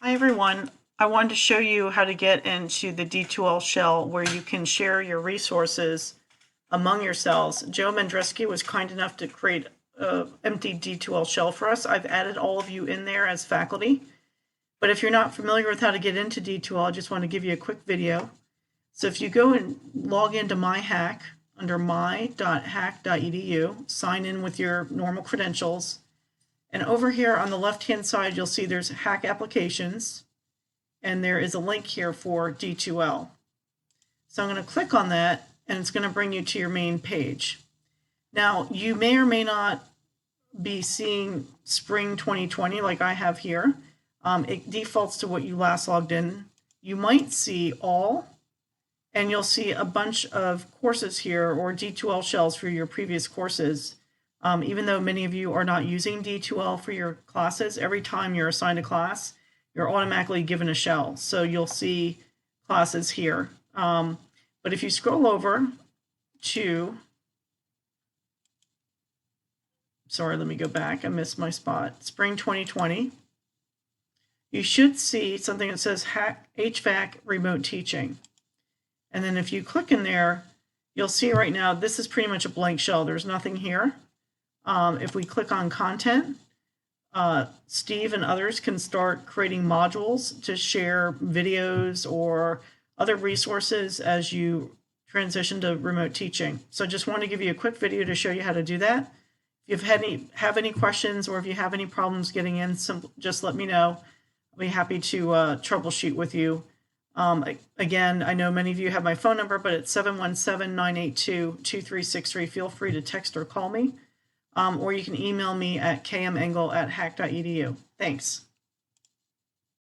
Hi everyone. I wanted to show you how to get into the D2L shell where you can share your resources among yourselves. Joe Mendresky was kind enough to create an empty D2L shell for us. I've added all of you in there as faculty. But if you're not familiar with how to get into D2L, I just want to give you a quick video. So if you go and log into MyHack under my.hack.edu, sign in with your normal credentials. And over here on the left-hand side, you'll see there's Hack Applications, and there is a link here for D2L. So I'm going to click on that, and it's going to bring you to your main page. Now, you may or may not be seeing Spring 2020 like I have here. It defaults to what you last logged in. You might see all, and you'll see a bunch of courses here or D2L shells for your previous courses. Even though many of you are not using D2L for your classes, every time you're assigned a class, you're automatically given a shell. So you'll see classes here. But if you scroll over to, sorry, let me go back. I missed my spot. Spring 2020. You should see something that says HVAC Remote Teaching. And then if you click in there, you'll see right now, this is pretty much a blank shell. There's nothing here. If we click on content, Steve and others can start creating modules to share videos or other resources as you transition to remote teaching. So I just want to give you a quick video to show you how to do that. If you have any questions or if you have any problems getting in, just let me know. I'll be happy to troubleshoot with you. Again, I know many of you have my phone number, but it's 717-982-2363. Feel free to text or call me. Or you can email me at kmengel@hack.edu. Thanks.